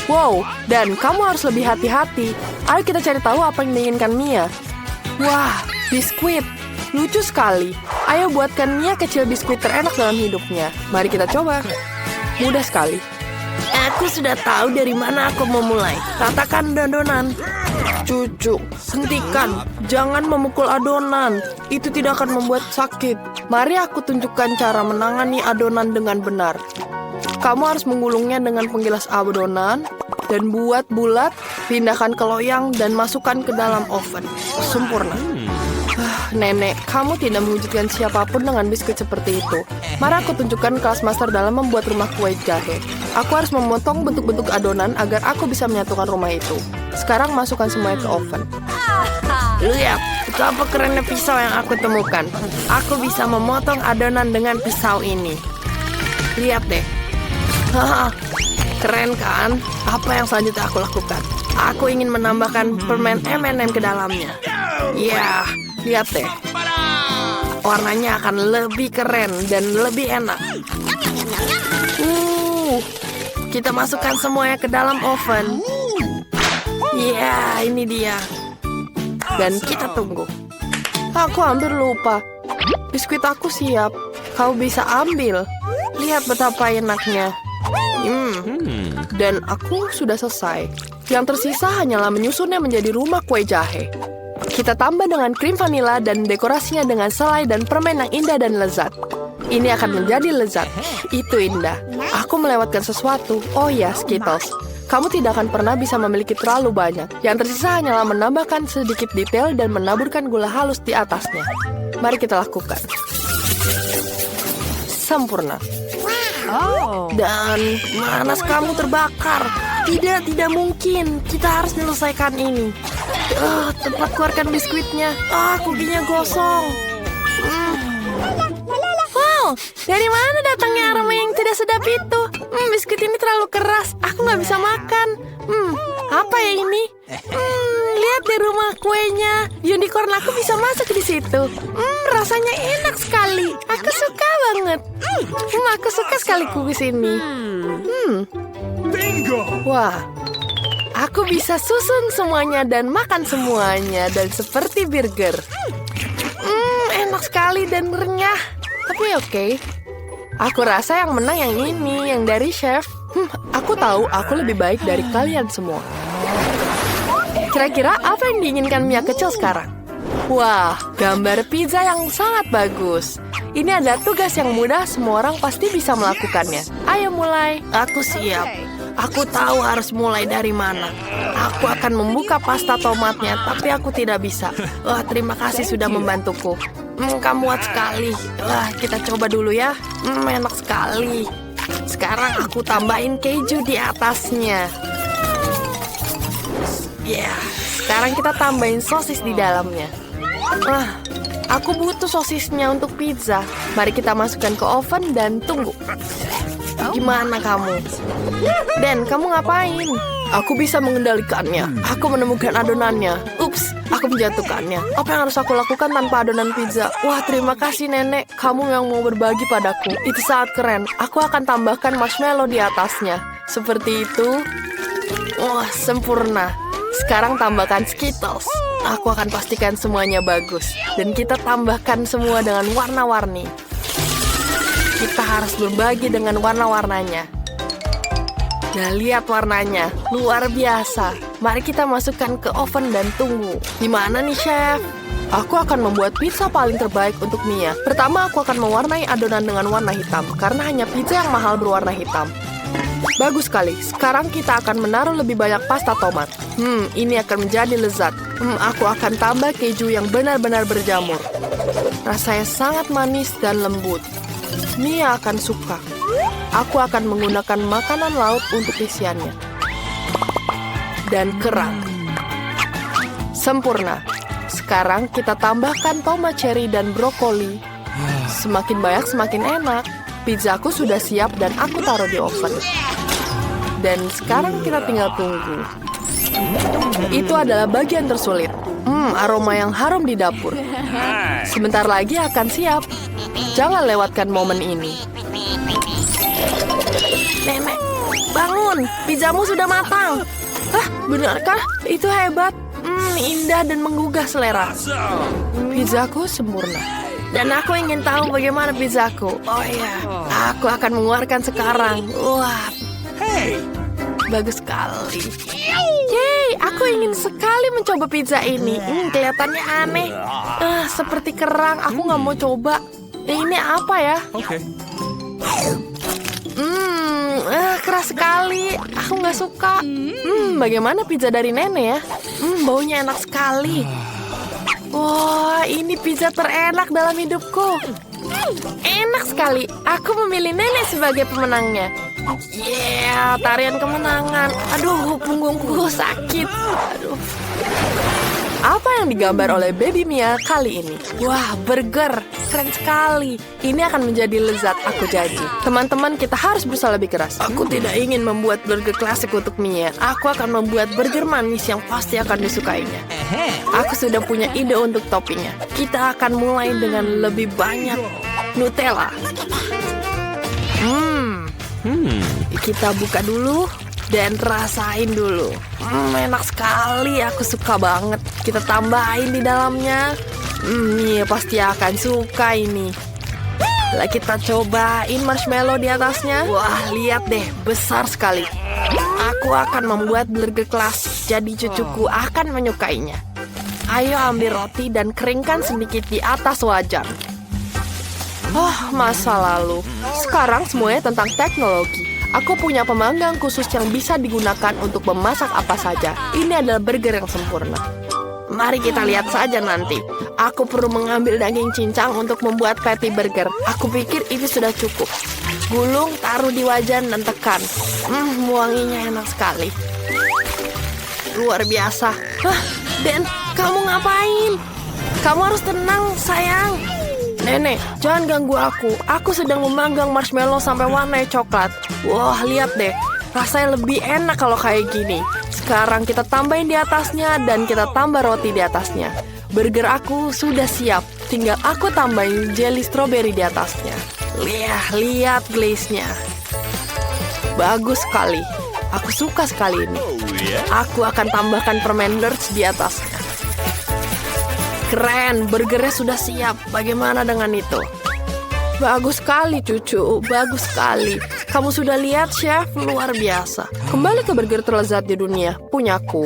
Wow, dan kamu harus lebih hati-hati. Ayo kita cari tahu apa yang diinginkan Mia. Wah, biskuit. Lucu sekali. Ayo buatkan Mia kecil biskuit terenak dalam hidupnya. Mari kita coba. Mudah sekali. Aku sudah tahu dari mana aku mau mulai. Katakan adonan. Cucu, hentikan. Jangan memukul adonan. Itu tidak akan membuat sakit. Mari aku tunjukkan cara menangani adonan dengan benar. Kamu harus menggulungnya dengan penggilas adonan dan buat bulat, pindahkan ke loyang dan masukkan ke dalam oven. Sempurna. Nenek, kamu tidak mewujudkan siapapun dengan biskuit seperti itu. Mari aku tunjukkan kelas master dalam membuat rumah kue jahe. Aku harus memotong bentuk-bentuk adonan agar aku bisa menyatukan rumah itu. Sekarang masukkan semuanya ke oven. Lihat, betapa kerennya pisau yang aku temukan. Aku bisa memotong adonan dengan pisau ini. Lihat deh. Haha, keren kan? Apa yang selanjutnya aku lakukan? Aku ingin menambahkan permen M&M ke dalamnya. Ya, lihat deh. Warnanya akan lebih keren dan lebih enak. Kita masukkan semuanya ke dalam oven. Ya, ini dia. Dan kita tunggu. Aku hampir lupa. Biskuit aku siap. Kau bisa ambil. Lihat betapa enaknya. Dan aku sudah selesai. Yang tersisa hanyalah menyusunnya menjadi rumah kue jahe. Kita tambah dengan krim vanila dan dekorasinya dengan selai dan permen yang indah dan lezat. Ini akan menjadi lezat. Itu indah. Aku melewatkan sesuatu. Oh ya, Skittles. Kamu tidak akan pernah bisa memiliki terlalu banyak. Yang tersisa hanyalah menambahkan sedikit detail dan menaburkan gula halus di atasnya. Mari kita lakukan. Sempurna. Dan panas kamu terbakar. Tidak mungkin. Kita harus menyelesaikan ini. Cepat keluarkan biskuitnya. Kukinya gosong. Wow, dari mana datangnya aroma yang tidak sedap itu? Biskuit ini terlalu keras. Aku nggak bisa makan. Apa ya ini? Lihat di rumah kuenya. Unicorn aku bisa masuk di situ. Rasanya enak sekali. Aku suka banget. Aku suka sekali kukus ini. Bingo! Wah, aku bisa susun semuanya dan makan semuanya. Dan seperti burger. Enak sekali dan renyah. Tapi oke. Aku rasa yang menang yang ini, yang dari chef. Aku tahu aku lebih baik dari kalian semua. Kira-kira apa yang diinginkan Mia kecil sekarang? Wah, gambar pizza yang sangat bagus. Ini adalah tugas yang mudah, semua orang pasti bisa melakukannya. Ayo mulai. Aku siap. Aku tahu harus mulai dari mana. Aku akan membuka pasta tomatnya, tapi aku tidak bisa. Wah, terima kasih sudah membantuku. Kamu kuat sekali. Wah, kita coba dulu ya. Enak sekali. Sekarang aku tambahin keju di atasnya. Ya, sekarang kita tambahin sosis di dalamnya. Aku butuh sosisnya untuk pizza. Mari kita masukkan ke oven dan tunggu. Gimana kamu? Dan kamu ngapain? Aku bisa mengendalikannya. Aku menemukan adonannya. Ups, aku menjatuhkannya. Apa yang harus aku lakukan tanpa adonan pizza? Wah, terima kasih nenek. Kamu yang mau berbagi padaku. Itu sangat keren. Aku akan tambahkan marshmallow di atasnya. Seperti itu. Wah, sempurna. Sekarang tambahkan Skittles. Aku akan pastikan semuanya bagus. Dan kita tambahkan semua dengan warna-warni. Kita harus berbagi dengan warna-warnanya. Nah, lihat warnanya. Luar biasa. Mari kita masukkan ke oven dan tunggu. Gimana nih, Chef? Aku akan membuat pizza paling terbaik untuk Mia. Pertama, aku akan mewarnai adonan dengan warna hitam. Karena hanya pizza yang mahal berwarna hitam. Bagus sekali. Sekarang kita akan menaruh lebih banyak pasta tomat. Ini akan menjadi lezat. Aku akan tambah keju yang benar-benar berjamur. Rasanya sangat manis dan lembut. Mia akan suka. Aku akan menggunakan makanan laut untuk isiannya. Dan kerang. Sempurna. Sekarang kita tambahkan tomat cherry dan brokoli. Semakin banyak semakin enak. Pizzaku sudah siap dan aku taruh di oven. Dan sekarang kita tinggal tunggu. Itu adalah bagian tersulit. Aroma yang harum di dapur. Sebentar lagi akan siap. Jangan lewatkan momen ini. Nenek, bangun. Pizzamu sudah matang. Hah, benarkah? Itu hebat. Indah dan menggugah selera. Pizzaku sempurna. Dan aku ingin tahu bagaimana pizzaku. Oh iya, aku akan mengeluarkan sekarang. Wah, bagus sekali. Yeay, aku ingin sekali mencoba pizza ini. Kelihatannya aneh. Seperti kerang, aku nggak mau coba. Ini apa ya? Keras sekali. Aku nggak suka. Bagaimana pizza dari nenek ya? Baunya enak sekali. Wah, ini pizza terenak dalam hidupku. Enak sekali. Aku memilih nenek sebagai pemenangnya. Yeah, tarian kemenangan. Aduh, punggungku sakit. Aduh. Apa yang digambar oleh Baby Mia kali ini? Wah, burger. Keren sekali. Ini akan menjadi lezat, aku janji. Teman-teman, kita harus berusaha lebih keras. Aku tidak ingin membuat burger klasik untuk Mia. Aku akan membuat burger manis yang pasti akan disukainya. Aku sudah punya ide untuk toppingnya. Kita akan mulai dengan lebih banyak Nutella. Kita buka dulu dan rasain dulu. Enak sekali, aku suka banget. Kita tambahin di dalamnya. Mia pasti akan suka ini. Lah kita cobain marshmallow di atasnya. Wah, lihat deh, besar sekali. Aku akan membuat burger klasik, jadi cucuku akan menyukainya. Ayo ambil roti dan keringkan sedikit di atas wajan. Oh, masa lalu. Sekarang semuanya tentang teknologi. Aku punya pemanggang khusus yang bisa digunakan untuk memasak apa saja. Ini adalah burger yang sempurna. Mari kita lihat saja nanti. Aku perlu mengambil daging cincang untuk membuat patty burger. Aku pikir itu sudah cukup. Gulung, taruh di wajan dan tekan. Wanginya enak sekali. Luar biasa. Dan kamu ngapain? Kamu harus tenang, sayang. Nenek, jangan ganggu aku. Aku sedang memanggang marshmallow sampai warnanya coklat. Wah, lihat deh. Rasanya lebih enak kalau kayak gini. Sekarang kita tambahin di atasnya dan kita tambah roti di atasnya. Burger aku sudah siap. Tinggal aku tambahin jelly strawberry di atasnya. Lihat glaze-nya. Bagus sekali. Aku suka sekali ini. Aku akan tambahkan permen Lurch di atasnya. Keren, burgernya sudah siap. Bagaimana dengan itu? Bagus sekali, cucu. Bagus sekali. Kamu sudah lihat, chef? Luar biasa. Kembali ke burger terlezat di dunia. Punyaku.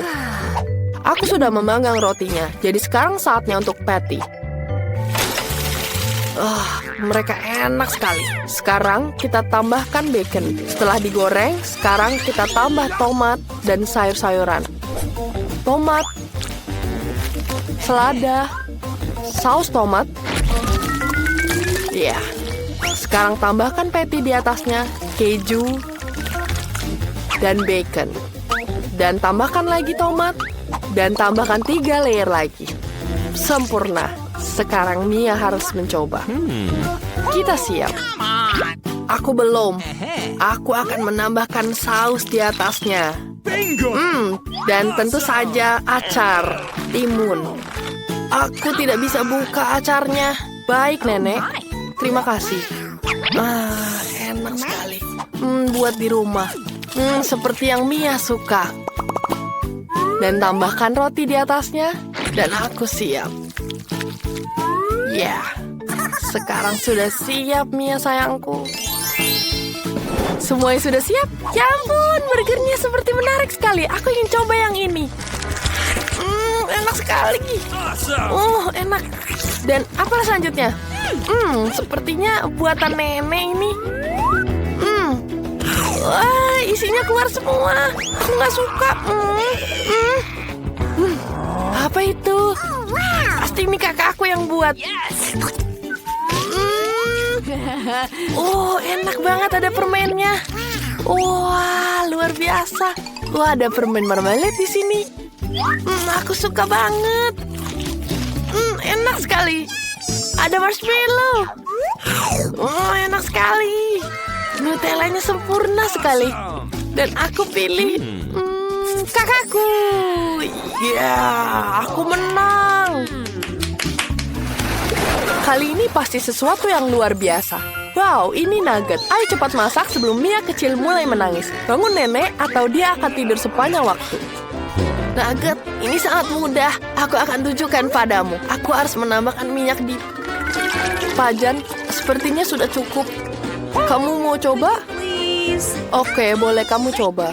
Aku sudah memanggang rotinya. Jadi sekarang saatnya untuk patty. Mereka enak sekali. Sekarang kita tambahkan bacon. Setelah digoreng, sekarang kita tambah tomat dan sayur-sayuran. Tomat, selada, saus tomat. Ya. Sekarang tambahkan patty di atasnya, keju, dan bacon. Dan tambahkan lagi tomat, dan tambahkan 3 layer lagi. Sempurna. Sekarang Mia harus mencoba. Kita siap. Aku belum. Aku akan menambahkan saus di atasnya. Dan tentu saja acar, timun. Aku tidak bisa buka acarnya. Baik, Nenek. Terima kasih. Enak sekali. Buat di rumah. Seperti yang Mia suka. Dan tambahkan roti di atasnya. Dan aku siap. Ya, sekarang sudah siap, Mia sayangku. Semuanya sudah siap? Ya ampun, burgernya seperti menarik sekali. Aku ingin coba yang ini. Enak sekali. Enak. Dan apa selanjutnya? Sepertinya buatan nenek ini. Wah, isinya keluar semua. Aku nggak suka. Apa itu? Pasti ini kakakku yang buat. Enak banget, ada permennya. Wah, luar biasa. Wah, ada permen marmalade di sini. Aku suka banget. Enak sekali. Ada marshmallow. Enak sekali. Nutellanya sempurna sekali. Dan aku pilih kakakku. Ya, aku menang. Kali ini pasti sesuatu yang luar biasa. Wow, ini Nugget. Ayo cepat masak sebelum Mia kecil mulai menangis. Bangun nenek atau dia akan tidur sepanjang waktu. Nugget, ini sangat mudah. Aku akan tunjukkan padamu. Aku harus menambahkan minyak di pajan. Sepertinya sudah cukup. Kamu mau coba? Oke, boleh kamu coba.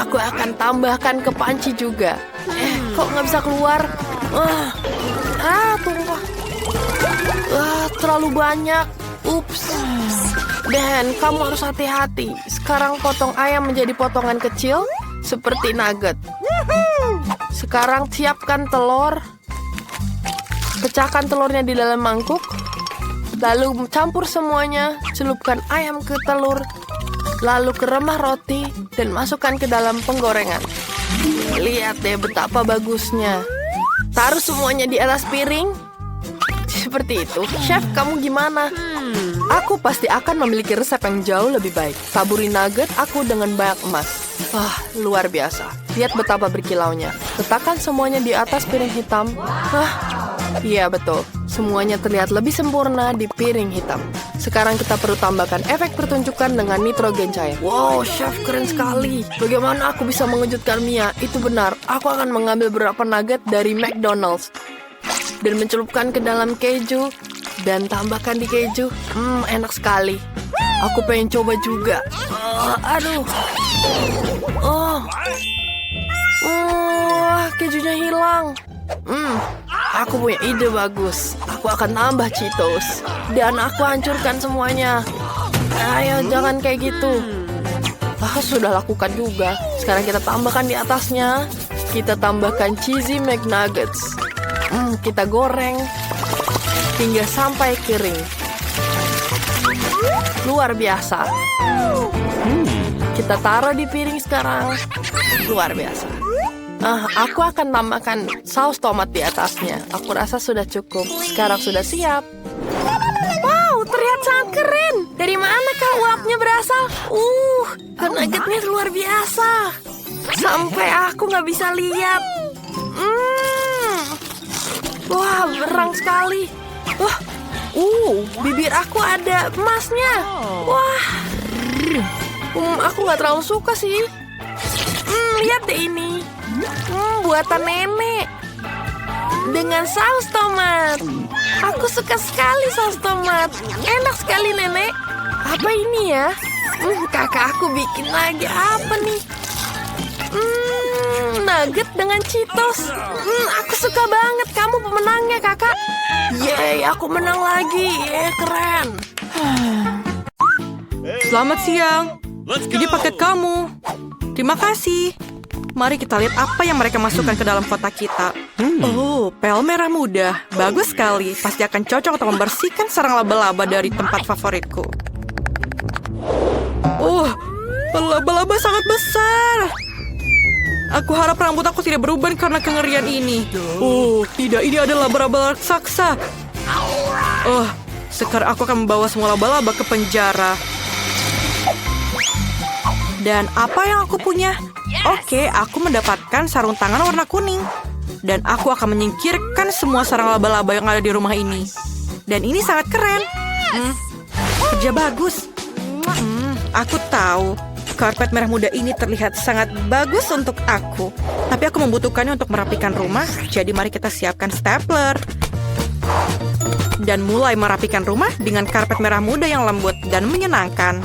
Aku akan tambahkan ke panci juga. Kok nggak bisa keluar? Tumpah. Terlalu banyak. Ups. Dan kamu harus hati-hati. Sekarang potong ayam menjadi potongan kecil seperti nugget. Sekarang siapkan telur. Pecahkan telurnya di dalam mangkuk. Lalu campur semuanya. Celupkan ayam ke telur. Lalu ke remah roti dan masukkan ke dalam penggorengan. Lihat deh betapa bagusnya. Taruh semuanya di atas piring. Seperti itu. Chef, kamu gimana? Aku pasti akan memiliki resep yang jauh lebih baik. Taburi nugget aku dengan banyak emas. Luar biasa. Lihat betapa berkilaunya. Letakkan semuanya di atas piring hitam. Iya betul. Semuanya terlihat lebih sempurna di piring hitam. Sekarang kita perlu tambahkan efek pertunjukan dengan nitrogen cair. Wow, chef keren sekali. Bagaimana aku bisa mengejutkan Mia? Itu benar. Aku akan mengambil beberapa nugget dari McDonald's dan mencelupkan ke dalam keju dan tambahkan di keju. Enak sekali. Aku pengen coba juga. Kejunya hilang. Aku punya ide bagus. Aku akan tambah Cheetos dan aku hancurkan semuanya. Ayo, jangan kayak gitu. Sudah lakukan juga. Sekarang kita tambahkan di atasnya. Kita tambahkan cheesy McNuggets. Kita goreng hingga sampai kering. Luar biasa. Kita taruh di piring sekarang. Luar biasa. Aku akan tambahkan saus tomat di atasnya. Aku rasa sudah cukup. Sekarang sudah siap. Wow, terlihat sangat keren. Dari mana kah uapnya berasal? Nuggetnya luar biasa. Sampai aku nggak bisa lihat. Wah, berang sekali. Bibir aku ada emasnya. Wah, aku nggak terlalu suka sih. Lihat deh ini. Buatan nenek dengan saus tomat. Aku suka sekali saus tomat. Enak sekali nenek. Apa ini ya? Kakak aku bikin lagi apa nih? Nugget dengan Cheetos. Aku suka banget. Kamu pemenangnya kakak. Yeay, aku menang lagi. Keren. Selamat siang. Ini paket kamu. Terima kasih. Mari kita lihat apa yang mereka masukkan ke dalam kotak kita. Pel merah muda. Bagus sekali. Pasti akan cocok untuk membersihkan sarang laba-laba dari tempat favoritku. Laba-laba sangat besar. Aku harap rambut aku tidak berubah karena kengerian ini. Tidak. Ini adalah laba-laba raksasa. Sekarang aku akan membawa semua laba-laba ke penjara. Dan apa yang aku punya? Oke, aku mendapatkan sarung tangan warna kuning. Dan aku akan menyingkirkan semua sarang laba-laba yang ada di rumah ini. Dan ini sangat keren. Kerja bagus. Aku tahu. Karpet merah muda ini terlihat sangat bagus untuk aku. Tapi aku membutuhkannya untuk merapikan rumah. Jadi mari kita siapkan stapler. Dan mulai merapikan rumah dengan karpet merah muda yang lembut dan menyenangkan.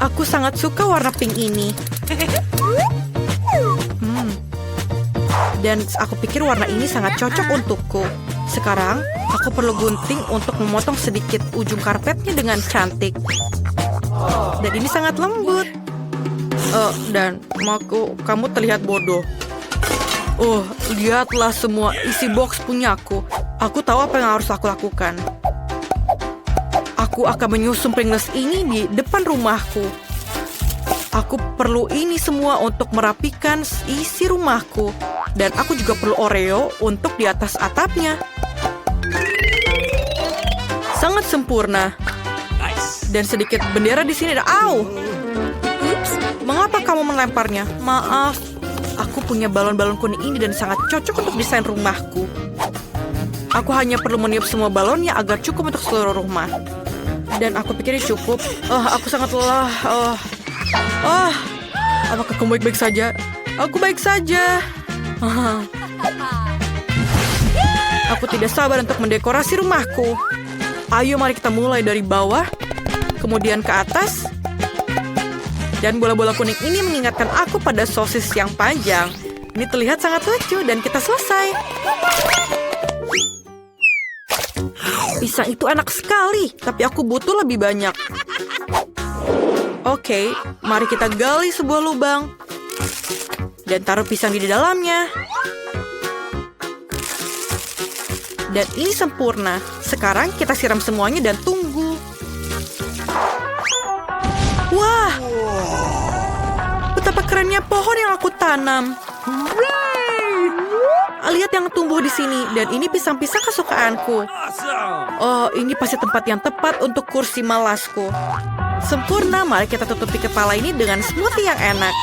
Aku sangat suka warna pink ini. Dan aku pikir warna ini sangat cocok untukku. Sekarang, aku perlu gunting untuk memotong sedikit ujung karpetnya dengan cantik. Dan ini sangat lembut. Dan kamu terlihat bodoh. Lihatlah semua isi box punyaku. Aku tahu apa yang harus aku lakukan. Aku akan menyusun Pringles ini di depan rumahku. Aku perlu ini semua untuk merapikan isi rumahku. Dan aku juga perlu Oreo untuk di atas atapnya. Sangat sempurna. Dan sedikit bendera di sini. Mengapa kamu melemparnya? Maaf. Aku punya balon-balon kuning ini dan sangat cocok untuk desain rumahku. Aku hanya perlu meniup semua balonnya agar cukup untuk seluruh rumah. Dan aku pikir ini cukup. Aku sangat lelah. Apakah kamu baik-baik saja? Aku baik saja. Aku tidak sabar untuk mendekorasi rumahku. Ayo mari kita mulai dari bawah, kemudian ke atas. Dan bola-bola kuning ini mengingatkan aku pada sosis yang panjang. Ini terlihat sangat lucu dan kita selesai. Pisang itu enak sekali, tapi aku butuh lebih banyak. Oke, mari kita gali sebuah lubang. Dan taruh pisang di dalamnya. Dan ini sempurna. Sekarang kita siram semuanya dan tunggu. Wah! Betapa kerennya pohon yang aku tanam. Lihat yang tumbuh di sini. Dan ini pisang-pisang kesukaanku. Oh, ini pasti tempat yang tepat untuk kursi malasku. Sempurna, mari kita tutupi kepala ini dengan smoothie yang enak.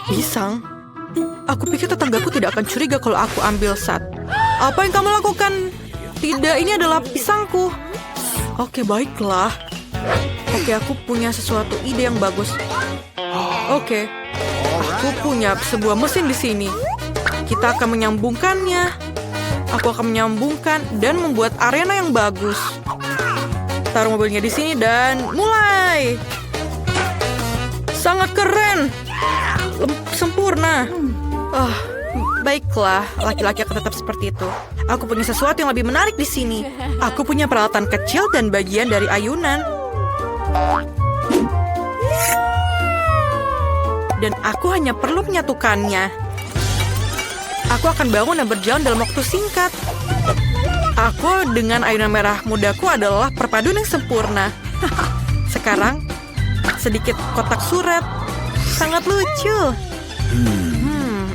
Pisang? Aku pikir tetanggaku tidak akan curiga kalau aku ambil satu. Apa yang kamu lakukan? Tidak, ini adalah pisangku. Oke, baiklah. Oke, aku punya sesuatu ide yang bagus. Oke, aku punya sebuah mesin di sini. Kita akan menyambungkannya. Aku akan menyambungkan dan membuat arena yang bagus. Taruh mobilnya di sini dan mulai. Sangat keren. Sempurna. Baiklah, laki-laki akan tetap seperti itu. Aku punya sesuatu yang lebih menarik di sini. Aku punya peralatan kecil dan bagian dari ayunan. Dan aku hanya perlu menyatukannya. Aku akan bangun dan berjalan dalam waktu singkat. Aku dengan ayunan merah mudaku adalah perpaduan yang sempurna. Sekarang, sedikit kotak surat. Sangat lucu.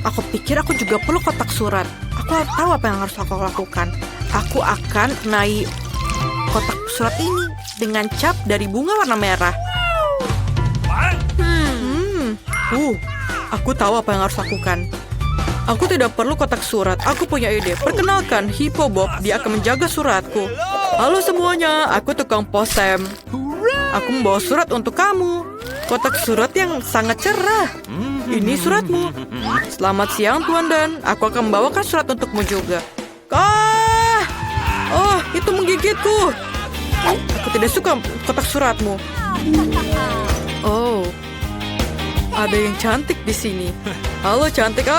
Aku pikir aku juga perlu kotak surat. Aku tahu apa yang harus aku lakukan. Aku akan naik kotak surat ini dengan cap dari bunga warna merah. Aku tahu apa yang harus lakukan. Aku tidak perlu kotak surat. Aku punya ide. Perkenalkan, Hippo Bob. Dia akan menjaga suratku. Halo semuanya, aku tukang posem. Aku membawa surat untuk kamu. Kotak surat yang sangat cerah. Ini suratmu. Selamat siang, Tuan Dan. Aku akan membawakan surat untukmu juga. Oh, itu menggigitku. Aku tidak suka kotak suratmu. Oh, ada yang cantik di sini. Halo cantik.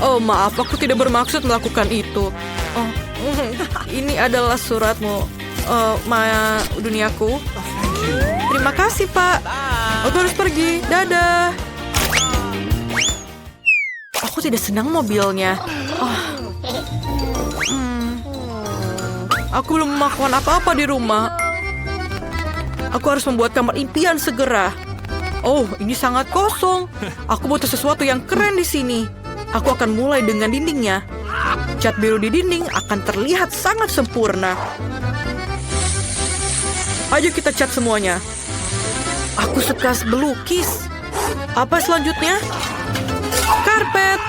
Oh, maaf, aku tidak bermaksud melakukan itu. Oh, ini adalah suratmu, Maya duniaku. Terima kasih, Pak. Aku harus pergi. Dadah. Aku tidak senang mobilnya. Aku belum melakukan apa-apa di rumah. Aku harus membuat kamar impian segera. Oh, ini sangat kosong. Aku butuh sesuatu yang keren di sini. Aku akan mulai dengan dindingnya. Cat biru di dinding akan terlihat sangat sempurna. Ayo kita cat semuanya. Aku suka melukis. Apa selanjutnya? Karpet.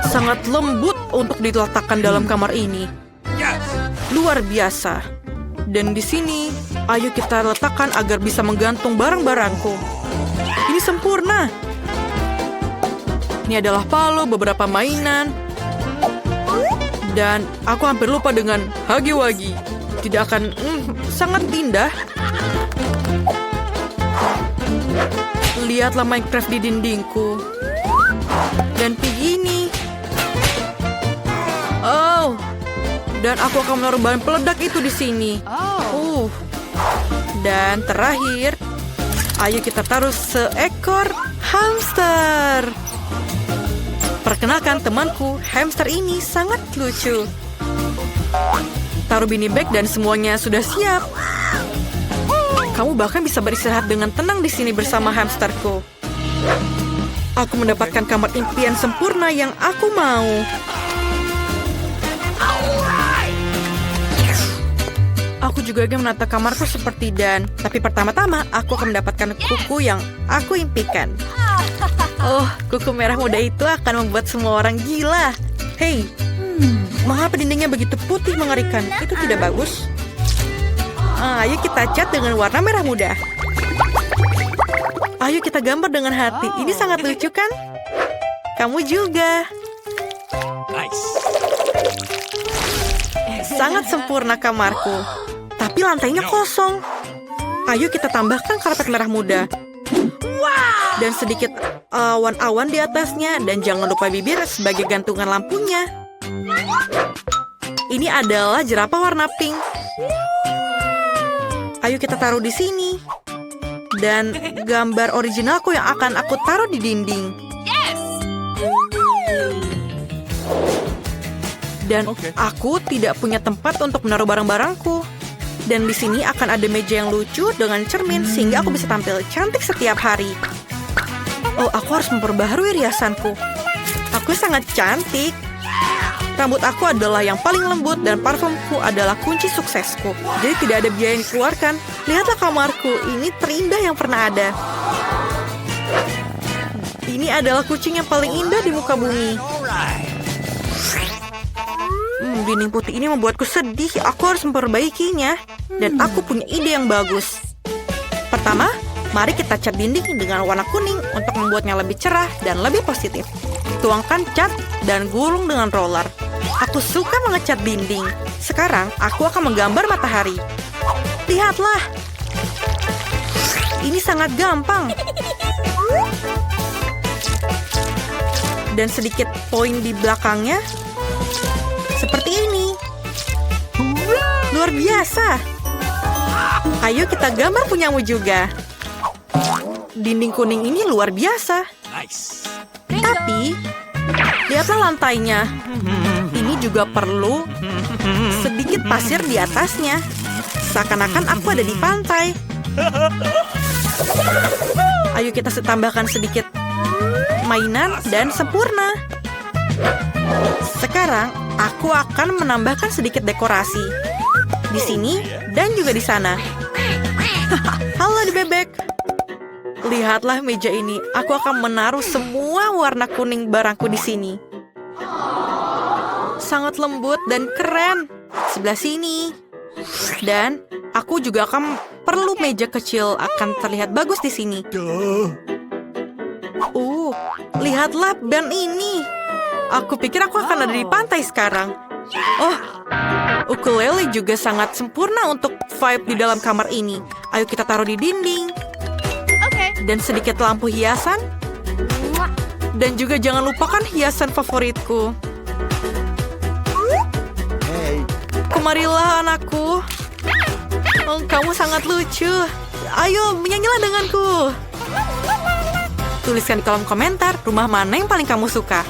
Sangat lembut untuk diletakkan dalam kamar ini. Luar biasa. Dan di sini, ayo kita letakkan agar bisa menggantung barang-barangku. Ini sempurna. Ini adalah palo, beberapa mainan. Dan aku hampir lupa dengan hagi-wagi. Tidak akan sangat indah. Lihatlah Minecraft di dindingku. Dan begini. Oh. Dan aku akan menaruh bahan peledak itu di sini. Dan terakhir, ayo kita taruh seekor hamster. Perkenalkan temanku, hamster ini sangat lucu. Taruh beanie bag dan semuanya sudah siap. Kamu bahkan bisa beristirahat dengan tenang di sini bersama hamsterku. Aku mendapatkan kamar impian sempurna yang aku mau. Aku juga ingin menata kamarku seperti Dan. Tapi pertama-tama, aku akan mendapatkan kuku yang aku impikan. Oh, kuku merah muda itu akan membuat semua orang gila. Hei, mengapa dindingnya begitu putih mengerikan? Itu tidak bagus. Ayo kita cat dengan warna merah muda. Ayo kita gambar dengan hati. Ini sangat lucu kan? Kamu juga. Sangat sempurna kamarku. Tapi lantainya kosong. Ayo kita tambahkan karpet merah muda. Dan sedikit awan-awan di atasnya. Dan jangan lupa bibir sebagai gantungan lampunya. Ini adalah jerapah warna pink. Ayo kita taruh di sini. Dan gambar originalku yang akan aku taruh di dinding. Dan aku tidak punya tempat untuk menaruh barang-barangku. Dan di sini akan ada meja yang lucu dengan cermin sehingga aku bisa tampil cantik setiap hari. Oh, aku harus memperbaharui riasanku. Aku sangat cantik. Rambut aku adalah yang paling lembut dan parfumku adalah kunci suksesku. Jadi tidak ada biaya yang dikeluarkan. Lihatlah kamarku, ini terindah yang pernah ada. Ini adalah kucing yang paling indah di muka bumi. Dinding putih ini membuatku sedih. Aku harus memperbaikinya. Dan aku punya ide yang bagus. Pertama, mari kita cat dinding dengan warna kuning untuk membuatnya lebih cerah dan lebih positif. Tuangkan cat dan gulung dengan roller. Aku suka mengecat dinding. Sekarang, aku akan menggambar matahari. Lihatlah. Ini sangat gampang. Dan sedikit poin di belakangnya. Seperti ini. Luar biasa. Ayo kita gambar punyamu juga. Dinding kuning ini luar biasa. Tapi, lihatlah lantainya. Ini juga perlu sedikit pasir di atasnya. Seakan-akan aku ada di pantai. Ayo kita tambahkan sedikit mainan dan sempurna. Sekarang, aku akan menambahkan sedikit dekorasi. Di sini dan juga di sana. Halo di bebek. Lihatlah meja ini. Aku akan menaruh semua warna kuning barangku di sini. Sangat lembut dan keren. Sebelah sini. Dan aku juga akan perlu meja kecil akan terlihat bagus di sini. Lihatlah band ini. Aku pikir aku akan ada di pantai sekarang. Oh, ukulele juga sangat sempurna untuk vibe di dalam kamar ini. Ayo kita taruh di dinding. Dan sedikit lampu hiasan. Dan juga jangan lupakan hiasan favoritku. Kemarilah anakku. Oh, kamu sangat lucu. Ayo menyanyilah denganku. Tuliskan di kolom komentar rumah mana yang paling kamu suka.